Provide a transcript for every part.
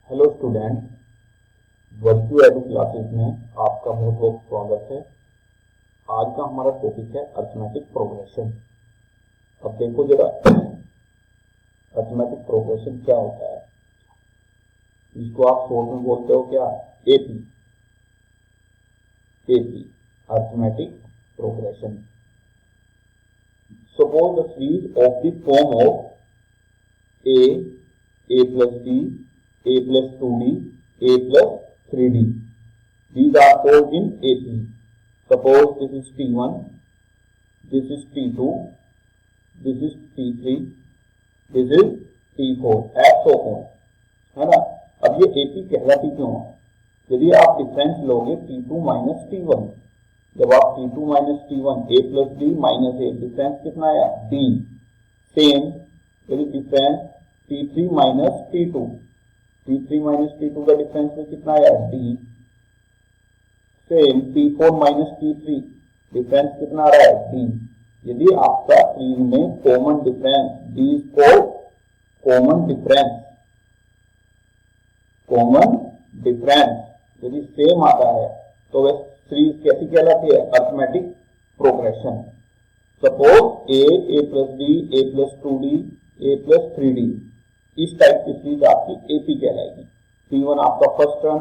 Hello student, virtual edu classes में आपका बहुत बहुत स्वागत है। आज का हमारा टॉपिक है अरिथमेटिक प्रोग्रेशन। अब देखो जरा अरिथमेटिक प्रोग्रेशन क्या होता है। इसको आप शॉर्ट में बोलते हो क्या, AP. Arithmetic progression. Suppose the series of the form of a plus b, a plus 2d, a plus 3d. These are called in AP. Suppose this is T1, this is T2, this is T3, this is T4, and so on, है ना। अब ये AP कहलाती क्यों है? यदि आप difference लोगे T2 माइनस T1, जब आप T2 minus T1 a plus b minus a, difference कितना आया d। सेम यदि difference T3 minus T2, T3 minus T2 का डिफरेंस में कितना आया d। Same T4 minus T3, difference कितना आ रहा है d। यदि आपका सीरीज में common difference d is called common difference यदि सेम आता है तो वह सीरीज कैसी कहलाती है? Arithmetic progression. Suppose a plus b, a plus 2d, a plus 3d, इस टाइप की सीरीज आपकी एपी कहलाएगी। T1 आपका first term,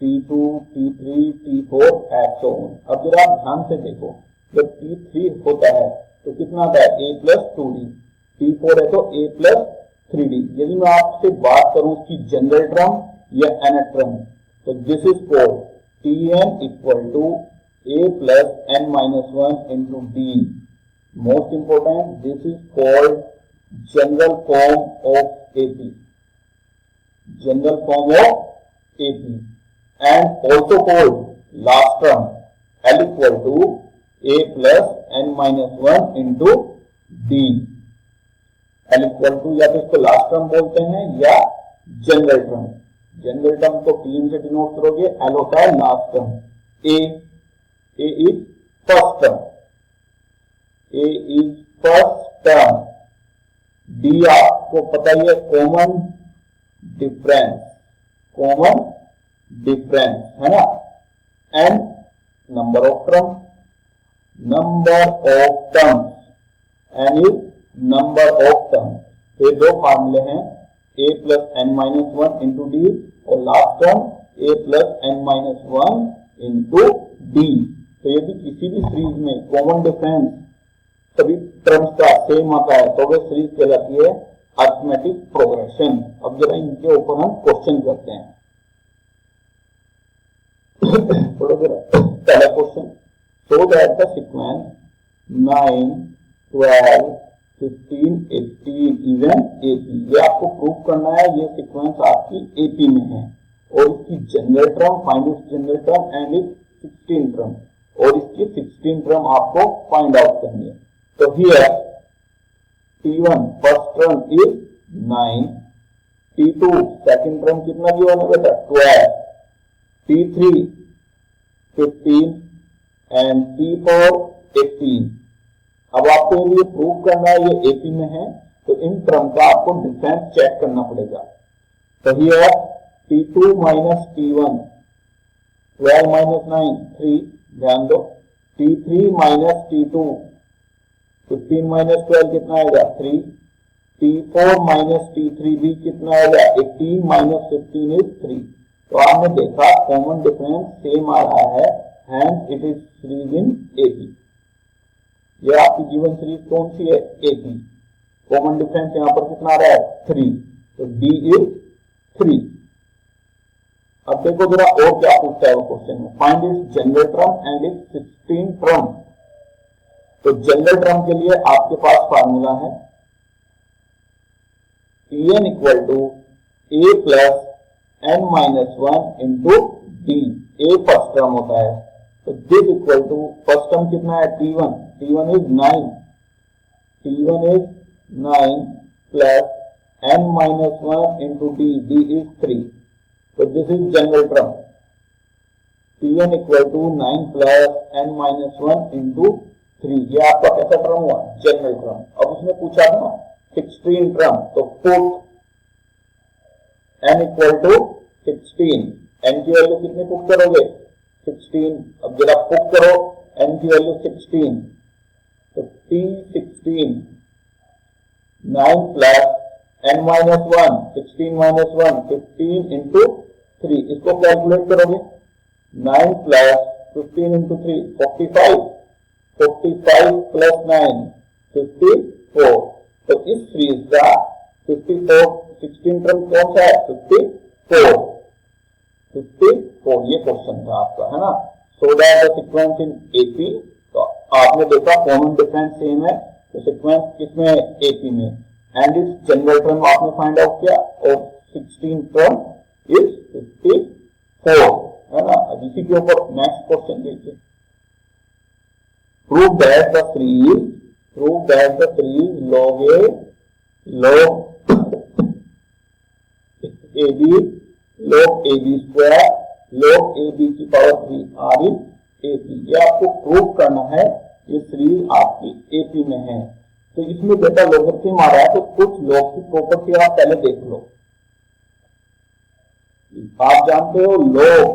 T2, T3, T4 and so on. अब जरा आप ध्यान से देखो, जब T3 होता है तो कितना आता है a प्लस 2d, T4 है तो a प्लस 3d। यदि मैं आपसे बात करूं उसकी जनरल टर्म या nth टर्म, तो this is called Tn equal to a plus n minus 1 into d। Most important, this is called general form of AP and also called last term L equal to a plus n minus 1 into d। L equal to या तो इसको last term बोलते हैं या general term. General term को Tn से denote करोगे, L होता है last term, a is first term, D आपको पता ही है कॉमन डिफरेंस है ना। And number of terms N is number of terms. ये दो फार्मूले हैं, a plus n minus 1 into D और last term a plus n minus 1 into D. तो यदि किसी भी सीरीज में कॉमन डिफरेंस सभी टर्म्स का सेम आता है तो वह सीरीज कहलाती है अरिथमेटिक प्रोग्रेशन। अब जरा इनके ऊपर हम क्वेश्चन करते हैं। पहला question, show that the sequence 9, 12, 15, 18 is an AP. ये आपको प्रूव करना है ये सीक्वेंस आपकी एपी में है और इसकी general term, find its general term and its 16 term, और इसकी 16 टर्म आपको फाइंड आउट करनी है। So here T1 first term is 9, T2 second term कितना दिया है बेटा 12, T3 15 and T4 18। अब आपको ये प्रूव करना है ये एपी में है तो इन टर्म का आपको डिफरेंस चेक करना पड़ेगा। तो here T2 minus T1, 12 minus 9 3, ध्यान दो, T3 माइनस T2, 15 माइनस 12 कितना आएगा 3, T4 माइनस T3 भी कितना आएगा 18 माइनस 15 इज 3। तो आपने देखा कॉमन डिफरेंस सेम आ रहा है, hence it is series in AP. ये आपकी गिवन सीरीज कौन सी है? एपी। कॉमन डिफरेंस यहां पर कितना आ रहा है 3, तो डी इज 3। अब देखो जरा और क्या पूछता है वो क्वेश्चन में, find its general term and its 16 term. तो जनरल टर्म के लिए आपके पास फार्मूला है Tn equal to a plus n minus 1 into D. a first term होता है तो this equal to first term कितना है T1 is 9 plus n minus 1 into D is 3। तो this is general term Tn equal to 9 plus n minus 1 into 3। ये आपका कैसा term हुआ? General term. अब उसने पूछा था 16 टर्म, तो put n equal to 16, n की वैल्यू कितनी पुट करोगे 16। अब जरा पुट करो n की वैल्यू 16, तो T16 9 plus n minus 1 16 minus 1 15 into 3, इसको कैलकुलेट करोगे 9 प्लस 15 इंटू 3 45, 45 प्लस 9 54। तो इस सीरीज का 54 16 टर्म कौन सा है 54, 54 ये क्वेश्चन था आपका, है ना। So that the sequence in AP, तो आपने देखा कॉमन डिफरेंस सेम है, तो सीक्वेंस किसमें है एपी में, एंड इस जनरल टर्म आपने फाइंड आउट किया और 16 टर्म इज 54, है ना। अब इसी के ऊपर नेक्स्ट क्वेश्चन देखिए, prove that the series log a log ab square log ab की पावर 3 आर इन एपी, ये आपको प्रूव करना है, ये सीरीज आपकी एपी में है। तो इसमें बेटा लोगरिथम आ रहा है, तो कुछ लॉग की प्रॉपर्टी आप पहले देख लो। आप जानते हो log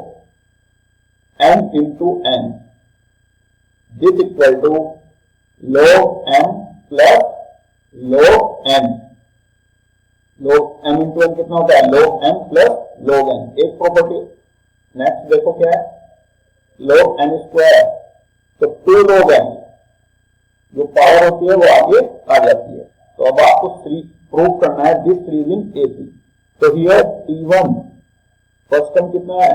m into n this equal to log m plus log n, log m into n कितना होता है log m plus log n, एक प्रॉपर्टी। नेक्स्ट देखो क्या है log n स्क्वायर, तो 2 log n जो पावर होती है वो आगे आ जाती है। तो अब आपको प्रूव करना है दिस सीरीज इन एपी। तो हियर T1 फर्स्ट टर्म कितना है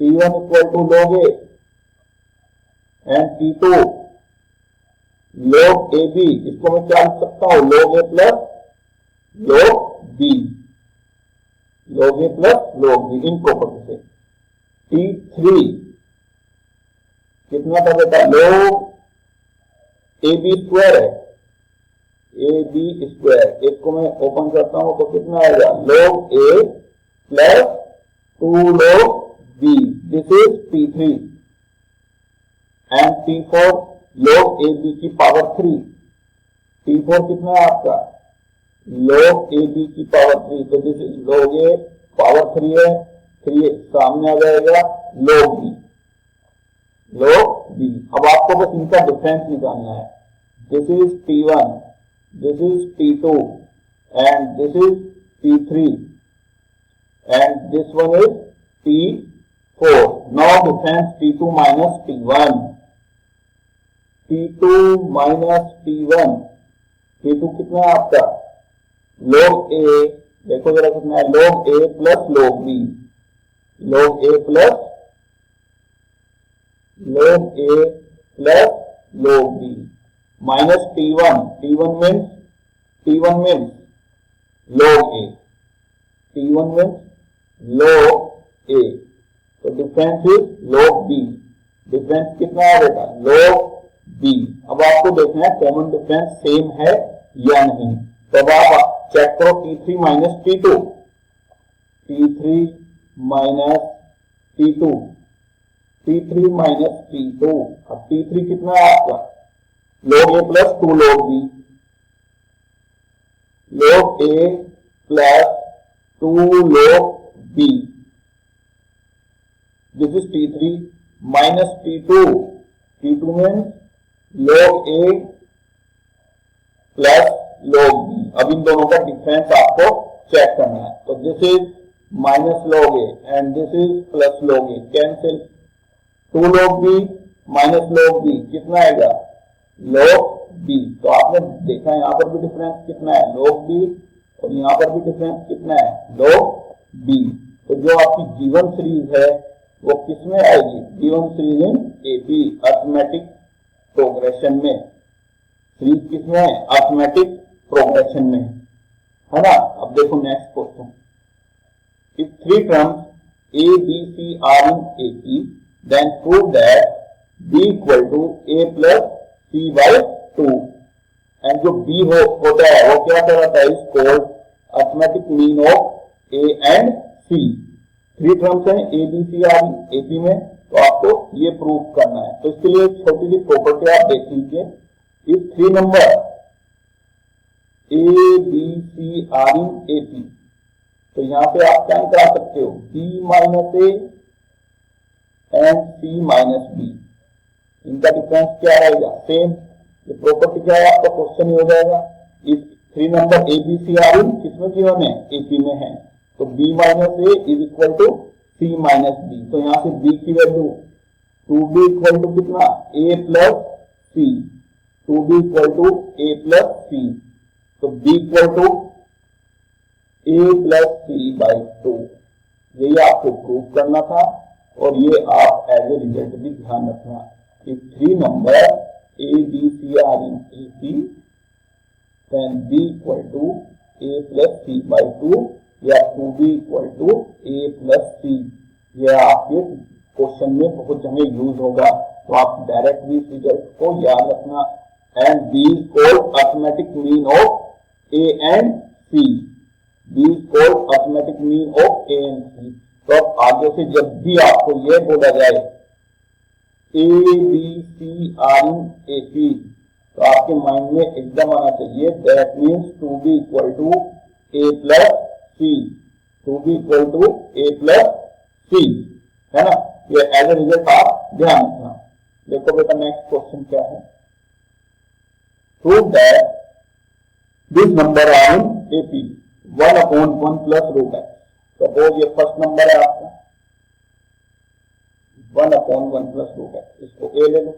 T1 equal to log a and T2 log AB, इसको मैं क्या लिख सकता हूं log A plus log B, log A plus log B in property से। T3 कितना था बेटा log AB स्क्वायर है, AB स्क्वायर, एक को मैं ओपन करता हूं तो कितना आएगा log A plus 2 log B, this is T3 and T4 log AB की पावर 3, T4 कितना है आपका log AB की पावर 3, तो this is log A power 3 है, 3 सामने आ जाएगा log B, log B। अब आपको बस इनका डिफरेंस निकालना है, this is T1, this is T2 and this is T3 and this one is T4। Now difference T2 minus T1, T2 minus T1, T2 कितना है आपका log A, देखो जरा कितना है log A plus log B, log A plus log A plus log B minus T1, T1 means log A, T1 means log A, तो difference is log B, difference कितना है बेटा log B। अब आपको देखना है कॉमन डिफरेंस सेम है या नहीं, तो अब आप चेक करो T3 minus T2, T3 minus T2, T3 minus T2, अब T3 कितना है आपका log A plus 2 log B, log A plus 2 log B, this is T3 minus T2, T2 means log A plus log B। अब इन दोनों का difference आपको check करना है, तो this is minus log A and this is plus log A, cancel 2 log B minus log B कितना आएगा log B। तो आपने देखा यहाँ पर भी डिफरेंस कितना है log B और यहाँ पर भी डिफरेंस कितना है log B। तो जो आपकी गिवन सीरीज है वो किसमें आएगी given series in AP, arithmetic progression में, सीरीज किसमें है अर्थमेटिक प्रोग्रेशन में, है ना। अब देखो next question, if 3 terms A, B, C are in AP, then prove that B equal to A plus C by 2, and जो B होता है वो क्या कहलाता है, is called arithmetic mean of A and C। 3 terms हैं A, B, C are in AP में, तो आपको ये प्रूव करना है। तो इसके लिए एक छोटी सी प्रॉपर्टी आप देख लीजिए, if 3 number A, B, C are in AP तो यहाँ पे आप क्या निकाल सकते हो, B minus A and C minus B, इनका डिफरेंस क्या रहेगा, सेम। ये प्रॉपर्टी क्या है, आपका क्वेश्चन ही हो जाएगा। इस 3 number A B C are in किसमें गिवन है, एपी में है, तो B minus A is equal to C minus B. तो यहाँ से बी की वैल्यू 2b इक्वल टू कितना, A plus C, 2b equal to A plus C, तो b equal to A plus C by 2, यही आपको प्रूव करना था। और ये आप एज ए रिजल्ट भी ध्यान रखना कि 3 number A B C are in AP, then b equal to A plus C by 2 या 2b equal to A plus C, यह आपके क्वेश्चन में बहुत जगह यूज होगा, तो आप डायरेक्ट भी इस रिजल्ट को याद रखना। And B is called arithmetic mean of A and C, B is called arithmetic mean of A and C. तो अब आगे से जब भी आपको यह बोला जाए A B C are in A P, तो आपके माइंड में एकदम आना चाहिए that means 2b equal to A plus C, 2b equal to A plus C, है ना। ये एज ए रिजल्ट आप ध्यान रखना। देखो बेटा नेक्स्ट क्वेश्चन क्या है, prove that this number are in AP 1/1 plus root X. Suppose ये फर्स्ट नंबर है आपका 1/1 प्लस रूट एक्स, इसको ए ले लो,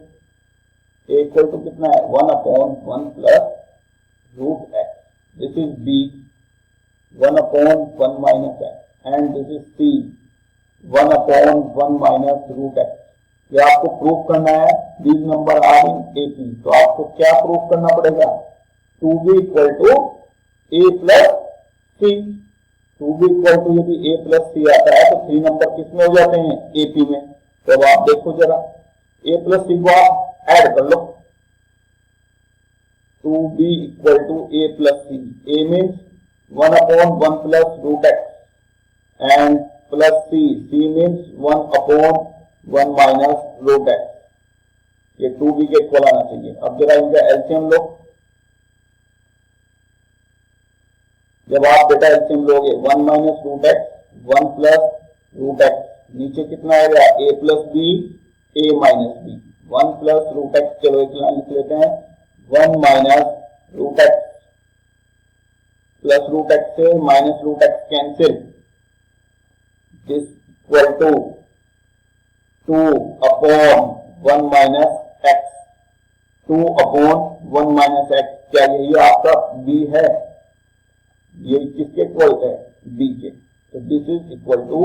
ए इक्वल टू कितना है 1/1 plus root X, this is B 1/1 minus X, and this is C 1/1 minus root X. ये आपको prove करना है these number are in AP, तो आपको क्या प्रूव करना पड़ेगा, 2b equal to A plus C, 2b equal to यदि ए प्लस सी आता है तो 3 नंबर किसमें हो जाते हैं, एपी में। तो अब आप देखो जरा, ए प्लस सी को आप ऐड कर लो, 2b equal to A plus C, A means 1/1 plus root X and plus C, C means 1/1 minus root X, ये 2b के इक्वल आना चाहिए। अब जरा इनका एलसीएम लो, जब आप बेटा एलसीएम लोगे 1 minus root X 1 plus root X, नीचे कितना आएगा a plus B A minus B, 1 plus root X, चलो एक लाइन लिख लेते हैं 1 minus root X plus root X से minus root X cancel, this equal to 2/1 minus X, 2/1 minus X, क्या यही आपका b है, ये किसके इक्वल है, b के, तो this is equal to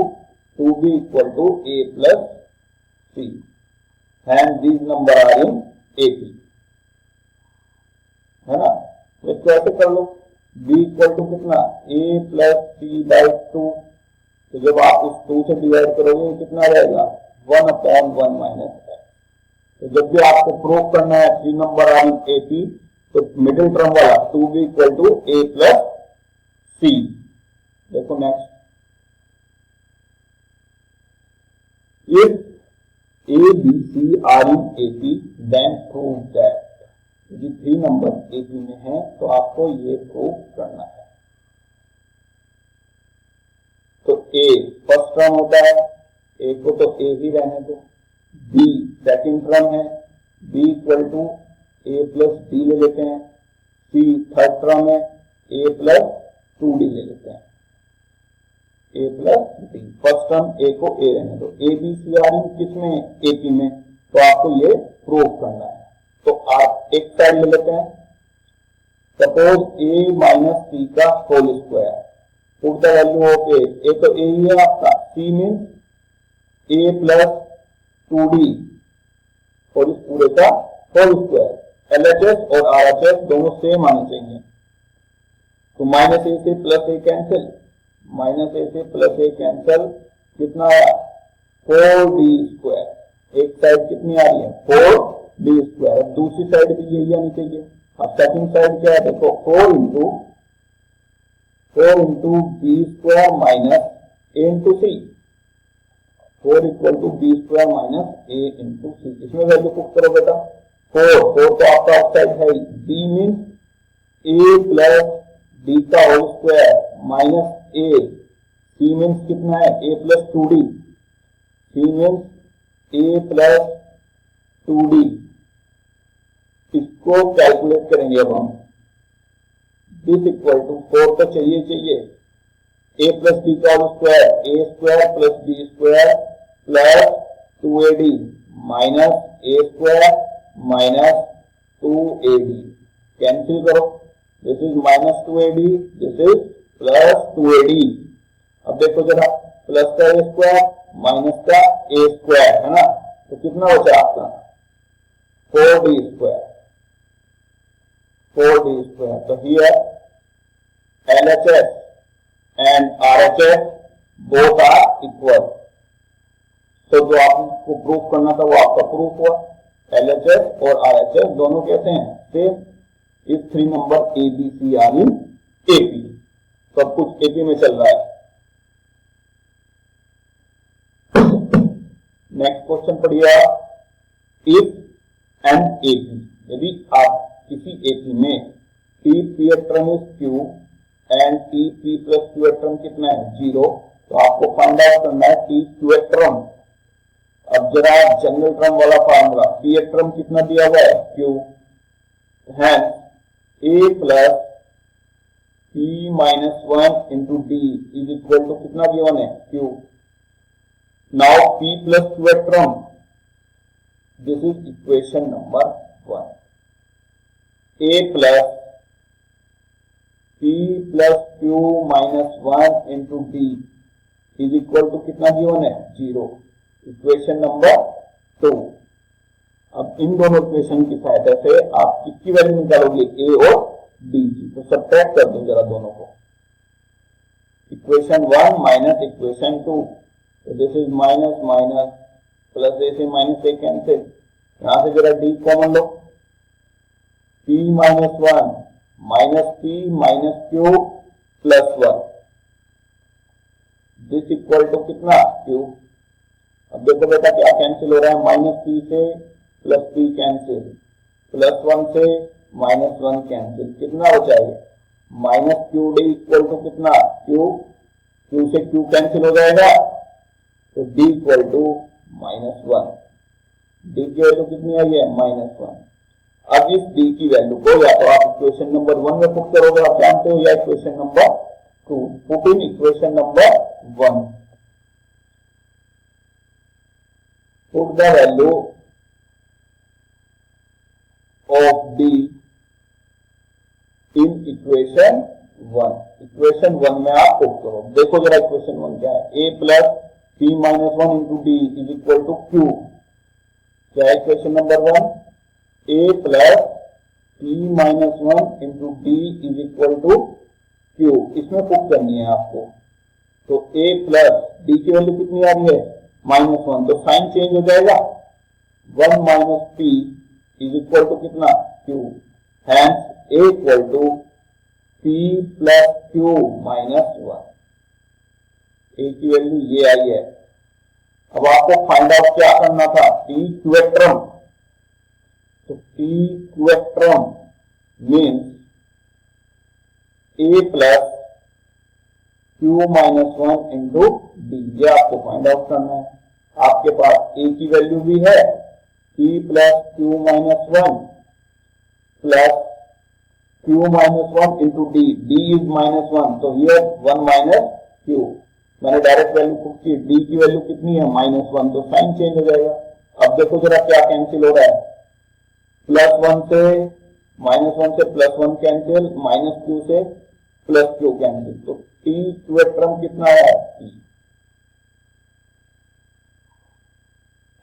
2b equal to a plus C, and these number are in AP, है ना। तो इसको ऐसे कर लो, b इक्वल टू कितना a प्लस सी बाई 2, तो जब आप उस 2 से डिवाइड करोगे कितना रहेगा 1/1 माइनस एक्स। तो जब भी आपको प्रूव करना है 3 नंबर आर इन एपी, तो मिडिल टर्म वाला 2b equal to a plus C. देखो next, if a b c are in AP then prove that, यदि 3 नंबर AP में है तो आपको ये प्रूव करना है। तो a फर्स्ट टर्म होता है, a को तो a ही रहने दो, b सेकंड टर्म है, b equal to a plus b ले लेते हैं, c थर्ड टर्म है, a प्लस 2d ले लेते हैं, a plus d, first term a को a रहने दो, a b c are in किसमें, AP में, तो आपको ये प्रूव करना है। तो आप एक साइड ले लेते हैं, सपोज a माइनस सी का whole square, put the value of a तो a ही है आपका, c means a plus 2d और इस पूरे का होल स्क्वायर, LHS और RHS दोनों सेम आने चाहिए। तो माइनस ए से प्लस ए कैंसिल, माइनस ए से प्लस ए कैंसिल, कितना आया 4d स्क्वायर, एक साइड कितनी आ रही है 4d स्क्वायर, दूसरी साइड भी यही आनी चाहिए। अब सेकंड साइड क्या है, देखो 4 into B square minus A into C, 4 equal to B square minus A into C, इसमें वैल्यू पुट करो बेटा, 4 तो आपका ऑफसाइड है, d means a plus d का whole square minus a C means कितना है A plus two D, C means A plus two D, इसको कैलकुलेट करेंगे अब हम। दिस इक्वल टू 4 तो चाहिए ए प्लस बी का square, A square plus B square plus 2ad minus A square minus 2ad, cancel करो, this is minus 2ad, this is plus 2ad। अब देखो जरा, प्लस का ए स्क्वायर माइनस का ए square है ना, तो कितना बचा आपका 4d स्क्वायर, 4d स्क्वायर। तो here LHS and RHS both are equal, तो जो आपको प्रूफ करना था वो आपका प्रूफ हुआ। LHS और RHS दोनों कहते हैं सेम, इस 3 नंबर ABC आर इन AP, सब कुछ AP में चल रहा है। नेक्स्ट क्वेश्चन पढ़िए, इफ एन AP, यदि आप किसी AP में T P term is Q and T P plus Q term कितना है 0, तो आपको फाइंड आउट करना है टी क्यू टर्म। अब जरा जनरल टर्म वाला फार्मूला, पी टर्म कितना दिया हुआ है क्यू, है A plus P minus 1 into D is equal to कितना गिवन है Q. Now P plus Q term, this is equation number 1, A plus P plus Q minus 1 into D is equal to कितना given है 0, equation number 2। अब इन दोनों equation की सहायता से आप किसकी वैल्यू निकालोगे ए और डी की, तो सब्ट्रैक्ट कर दो जरा दोनों को, इक्वेशन 1 माइनस इक्वेशन 2, तो this is minus minus plus A से माइनस ए कैंसिल, यहां से जरा डी कॉमन लो, P minus 1 minus P minus Q plus 1, this equal to कितना Q। अब देखो बेटा क्या कैंसिल हो रहा है, माइनस P से प्लस P कैंसिल, प्लस 1 से माइनस 1 कैंसिल, कितना बचा है minus Q D equal to कितना Q, Q से Q कैंसिल हो जाएगा, तो D equal to minus 1, D की वैल्यू कितनी आई है माइनस 1। अब इस डी की वैल्यू को या तो आप इक्वेशन नंबर 1 में पुट करोगे, आप जानते हो, या equation number 2, put in equation number 1, put the value of D in equation 1, equation 1 में आप पुट करो। देखो जरा इक्वेशन 1 क्या है, A plus P minus 1 into D is equal to Q, क्या है equation number 1, A plus P minus 1 into D is equal to Q, इसमें पुट करनी है आपको। तो ए प्लस डी की वैल्यू कितनी आ रही है माइनस 1, तो साइन चेंज हो जाएगा, 1 minus P is equal to कितना Q, hence A equal to P plus Q minus 1, ए की वैल्यू ये आई है। अब आपको फाइंड आउट क्या करना था, टी क्वेक्ट्रम, तो P क्वेक्ट्रम means A plus Q minus 1 into D, ये आपको फाइंड आउट करना है। आपके पास A की वैल्यू भी है, P plus Q minus 1 plus Q minus 1 into D, D is minus 1, तो ये 1 माइनस Q, मैंने डायरेक्ट वैल्यू पुट की, डी की वैल्यू कितनी है माइनस 1, तो साइन चेंज हो जाएगा। अब देखो जरा क्या कैंसिल हो रहा है, प्लस 1 से माइनस 1 से प्लस 1 कैंसिल, माइनस क्यू से प्लस क्यू कैंसिल, तो टी क्वेक्ट्रम कितना है P,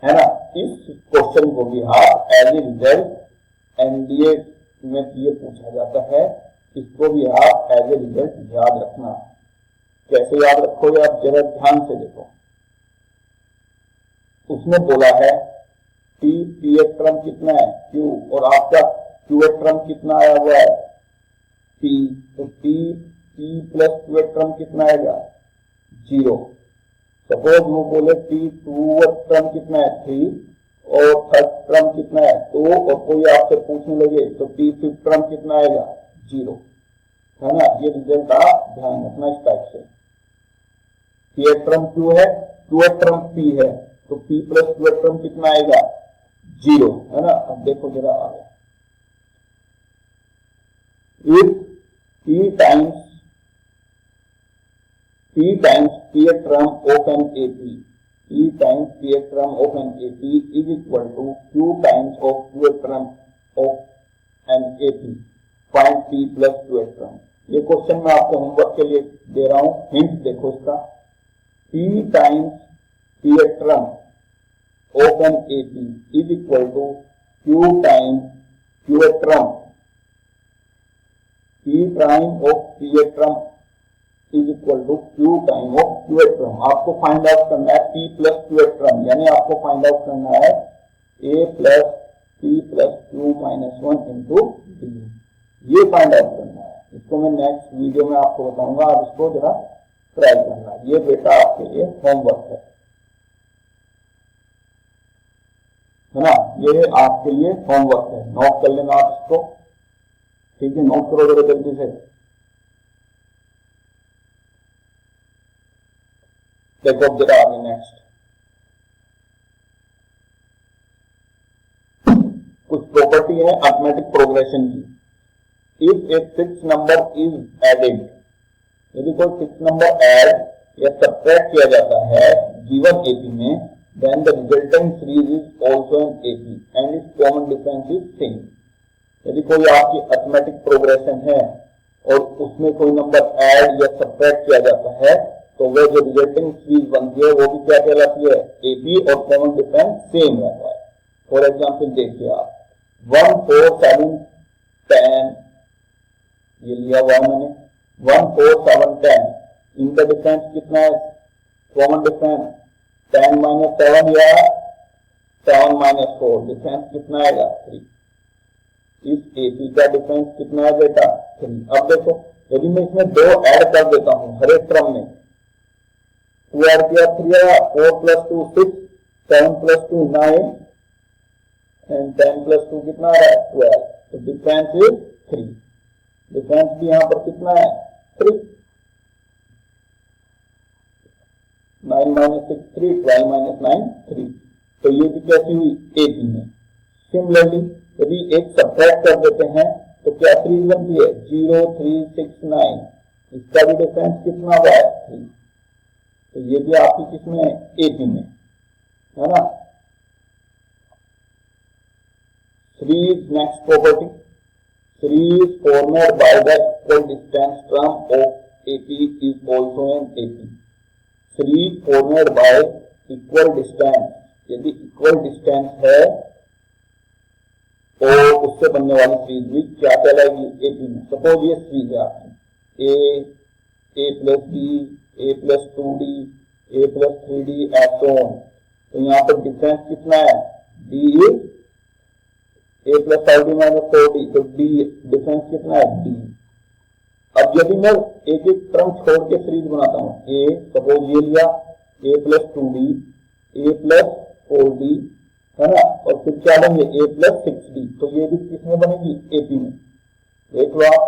है ना। इस क्वेश्चन को भी आप एज ए रिजल्ट एनडीए में ये पूछा जाता है, इसको भी आप एज ए रिजल्ट याद रखना। कैसे याद रखोगे आप जरा ध्यान से देखो, उसने बोला है टी पी टर्म कितना है क्यू, और आपका क्यू टर्म कितना आया हुआ है पी, तो T P plus Q term कितना आएगा 0। सपोज वो बोले टी टू टर्म कितना है 3 और थर्ड टर्म कितना है 2, और कोई आपसे पूछने लगे तो टी फिफ्थ टर्म कितना आएगा 0, है ना। ये रिजल्ट आप ध्यान रखना इस टाइप से। kth टर्म Q है, qth टर्म P है, तो P प्लस qth टर्म कितना आएगा? 0, है ना। अब देखो जरा आगे, if P times pth term of an AP, P times pth term of an AP is equal to Q times of qth term of an AP, find P plus qth term। ये question मैं आपको homework के लिए दे रहा हूं, hint देखो इसका। P times pth term of an AP is equal to Q times qth term, P prime of pth term is equal to Q time of qth term। आपको फाइंड आउट करना है P plus qth term, यानी आपको find out करना है A plus P plus Q minus 1 into D, ये find out करना है। इसको मैं नेक्स्ट वीडियो में आपको बताऊंगा, आप इसको जरा ट्राई करना। ये बेटा आपके लिए होमवर्क है ना, ये आपके लिए होमवर्क है, नोट कर लेना आप इसको, ठीक है। नोट करो जरा जल्दी से। देखो अब जरा आगे नेक्स्ट कुछ प्रॉपर्टी है अरिथमेटिक प्रोग्रेशन की। If a fix number is added, यदि कोई फिक्स नंबर ऐड या सब्ट्रैक्ट किया जाता है गिवन एपी में, then the resultant series is also an AP and its common difference is same. यदि कोई आपकी अरिथमेटिक प्रोग्रेशन है और उसमें कोई नंबर ऐड या सब्ट्रैक्ट किया जाता है, तो वह जो रिजल्टिंग सीरीज बनती है वो भी क्या कहलाती है? एपी, और कॉमन डिफरेंस सेम रहता है। फॉर एग्जांपल देखिए आप 1 4 7 10, ये लिया हुआ मैंने 1 4 7 10, इनका डिफरेंस कितना है? कॉमन डिफरेंस 10 माइनस 7 या 7 माइनस 4, डिफरेंस कितना आएगा? 3। इस एपी का डिफरेंस कितना है बेटा? 3। अब देखो यदि मैं इसमें 2 ऐड कर देता हूं हर एक क्रम में, 2 ऐड किया 3 आया, 4 प्लस 2 6, 7 प्लस 2 9 एंड 10 प्लस 2 कितना आ रहा है? 12। तो डिफरेंस इज 3। डिफरेंस भी यहां पर कितना है? 3। 9 माइनस 6 3, 12 माइनस 9 3। तो ये भी कैसी हुई? एपी में। सिमिलरली यदि एक सब्ट्रैक्ट कर देते हैं तो क्या सीरीज बनती है? 0 3 6 9, इसका भी डिफरेंस कितना हुआ है? 3। तो ये भी आपकी किसमें? एपी में, है ना। Series, next property, series formed by the equal distance term of AP is also an AP. Series formed by equal distance, यदि इक्वल डिस्टेंस है तो उससे बनने वाली सीरीज भी क्या कहलाएगी? एपी में। सपोज ये सीरीज है आपकी A plus B, A plus 2d, ए plus 3d and so on. तो यहाँ पर डिफरेंस कितना है? d is A plus 5d minus 4d, तो d डिफरेंस कितना है? d। अब यदि मैं एक एक टर्म छोड़ के सीरीज बनाता हूँ, ए सपोज ये लिया ए प्लस 2d, ए प्लस 4d, है ना, और फिर क्या लेंगे? ए प्लस 6d, तो ये भी किसमें बनेगी? एपी में। देख लो आप,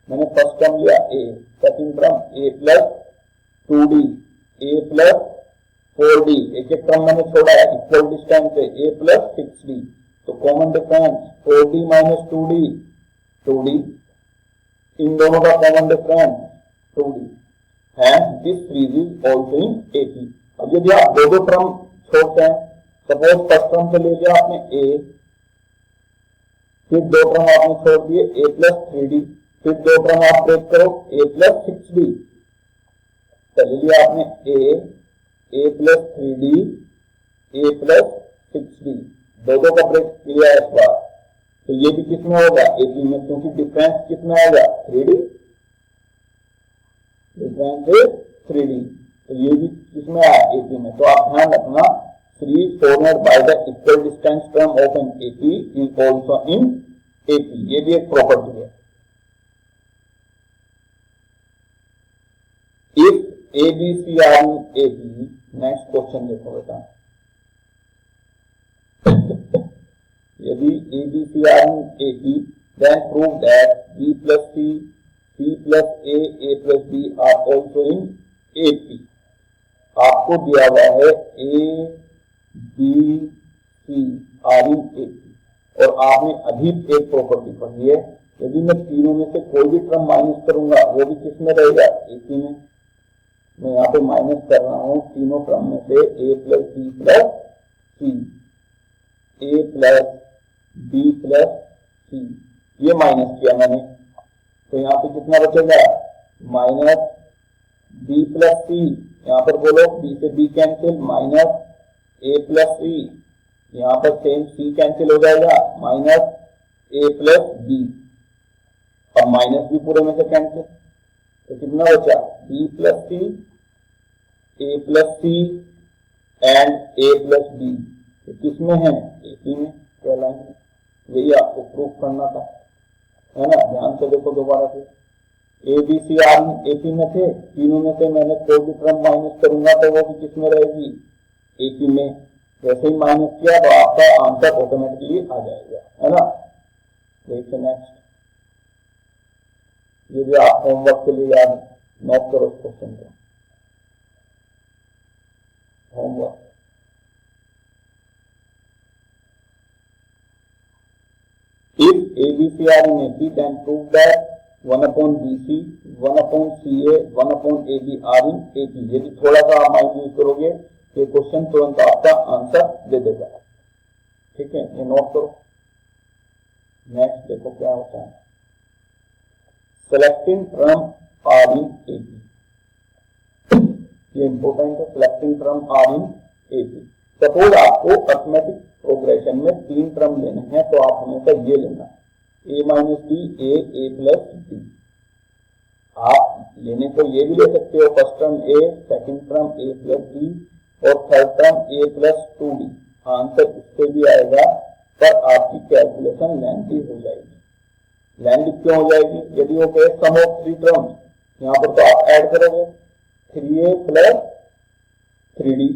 मैंने फर्स्ट टर्म लिया ए, सेकंड टर्म ए प्लस 2d, ए प्लस 4d, एक एक टर्म मैंने छोड़ा है इक्वल डिस्टेंस से, ए प्लस 6d, तो common difference 4d minus 2d 2d, इन दोनों का कॉमन डिफरेंस 2d है। This series is also in AP. अब यदि आप दो टर्म छोड़ते हैं, सपोज फर्स्ट टर्म से ले लिया आपने ए, फिर 2 टर्म आपने छोड़ दिए ए प्लस 3d, फिर 2 टर्म आप ब्रेक करो ए प्लस 6d, चले लिया आपने ए प्लस 3d, ए प्लस 6d, दो का ब्रेक लिया इस बार, तो ये भी किसमें होगा? एपी में, क्योंकि डिफरेंस कितना आएगा? 3d, डिफरेंस इज 3d, तो ये भी किसमें आया? एपी में। तो आप ध्यान रखना, series formed by the equal distance term of an AP is also in AP, ये भी एक प्रॉपर्टी है। If ABC are in AP, next question देखो बेटा, यदि ABC are in AP, then prove that B plus C, C plus A plus B are also in AP। आपको दिया हुआ है A B C are in A P और आपने अभी एक प्रॉपर्टी पढ़ी है, यदि मैं तीनों में से कोई भी टर्म माइनस करूंगा वो भी किस में रहेगा, ए पी में। मैं यहाँ पे माइनस कर रहा हूं तीनों टर्म में से ए plus B plus C, A plus B plus सी, ये माइनस किया मैंने, तो यहाँ पे कितना बचेगा, माइनस बी प्लस सी, यहाँ पर बोलो बी से B cancel, minus A plus C, यहाँ पर सेम सी कैंसिल हो जाएगा, माइनस ए प्लस बी, अब माइनस भी पूरे में से कैंसिल, तो कितना बचा, B plus C, A plus C and A plus B, तो किसमें है, ए पी में कहलाएंगे। यही आपको प्रूफ करना था, है ना। ध्यान से देखो दोबारा से, A B C are A P में थे, तीनों में से मैंने कोई भी टर्म माइनस करूंगा तो वो भी किसमें रहेगी, ए पी में। जैसे ही माइनस किया तो आपका आंसर ऑटोमेटिकली आ जाएगा, है ना। देखिए नेक्स्ट, ये भी आप होमवर्क के लिए याद नोट करो इस क्वेश्चन को, homework. If ABC are in AP, then prove that 1 upon BC, 1 upon CA, 1 upon AB are in AP। यदि थोड़ा सा आप माइंड यूज करोगे ये क्वेश्चन तुरंत आपका आंसर दे देगा, ठीक है, ये नोट करो। नेक्स्ट देखो क्या होता है, selecting term are in AP, ये इंपॉर्टेंट है, selecting term are in AP. Suppose आपको अर्थमेटिक प्रोग्रेशन में 3 टर्म लेने हैं तो आप हमेशा ये लेना, ए माइनस डी, ए प्लस डी। आप लेने को ये भी ले सकते हो, फर्स्ट टर्म ए, सेकंड टर्म ए प्लस डी और थर्ड टर्म ए प्लस 2d। आंसर इससे भी आएगा, पर आपकी कैलकुलेशन लेंथी हो जाएगी। लेंथी क्यों हो जाएगी, यदि वो कहे सम ऑफ 3 टर्म, यहाँ पर तो आप ऐड करोगे 3a प्लस 3d।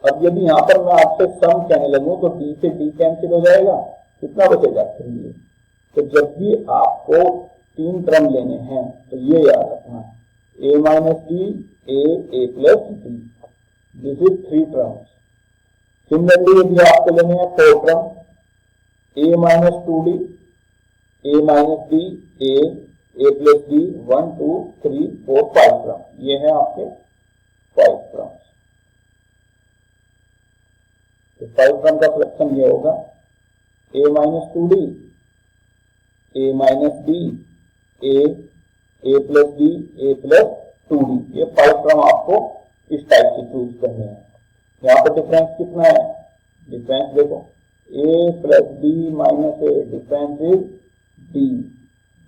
अब यदि यहाँ पर मैं आपसे सम कहने लगूं तो d से d कैंसिल हो जाएगा, कितना बचेगा, 3a। तो जब भी आपको 3 टर्म लेने हैं तो ये याद रखना, a minus D, A plus D, this is 3 terms. Similarly यदि आपको लेने हैं 4 term, a minus 2d, a minus D, A plus D, 1 2 3 4 5 term, ये है आपके 5 टर्म्स। तो 5 टर्म का सिलेक्शन ये होगा, a minus 2d, a minus D, A plus D, A plus 2d, ये 5 टर्म आपको इस टाइप से चूज करने हैं। यहाँ पर डिफरेंस कितना है, डिफरेंस देखो, a plus D minus A, difference is d,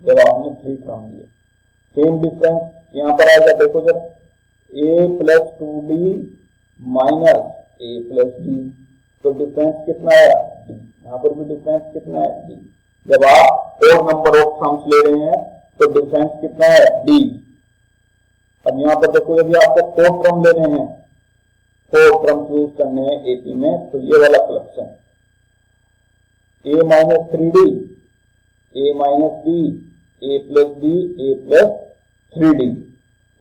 जब आपने 3 टर्म लिए। सेम डिफरेंस यहाँ पर आएगा, देखो जरा, a plus 2d minus A plus D, तो डिफरेंस कितना है, d। यहाँ पर भी डिफरेंस कितना है, d। जब आप 4 नंबर ऑफ टर्म्स ले रहे हैं तो डिफरेंस कितना है, d। अब यहाँ पर देखो, यदि आपको 4 टर्म लेने हैं, 4 टर्म चूज करने हैं एपी में, तो ये वाला collection, a minus 3d, a minus D, A plus D, A plus 3d।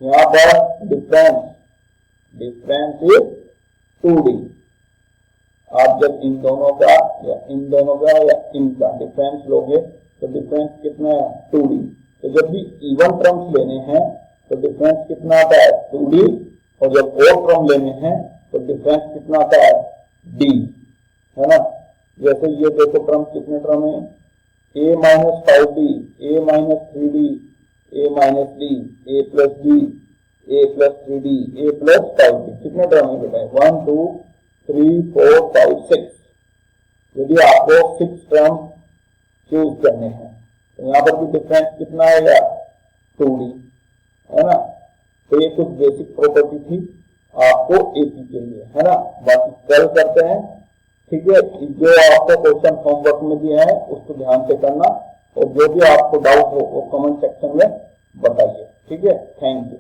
यहाँ पर डिफरेंस इज 2d। आप जब इन दोनों का या इनका डिफरेंस लोगे तो डिफरेंस कितना है, 2d। तो जब भी इवन टर्म्स लेने हैं तो डिफरेंस कितना आता है, 2d, और जब ओड टर्म लेने हैं तो डिफरेंस कितना आता है, d, है ना। जैसे ये देखो टर्म, कितने टर्म है, a minus 5d, a minus 3d, a minus D, A plus D, A plus 3d, A plus 5d, कितने टर्म है बेटा, 1 2 3 4 5 6। यदि आपको 6 टर्म चूज करने हैं तो यहाँ पर भी डिफरेंस कितना आएगा, 2d, है ना। तो ये कुछ बेसिक प्रॉपर्टी थी आपको एपी के लिए, है ना। बाकी कल करते हैं, ठीक है। जो आपको क्वेश्चन होमवर्क में दिया है उसको ध्यान से करना, और जो भी आपको डाउट हो वो कमेंट सेक्शन में बताइए, ठीक है। Thank you.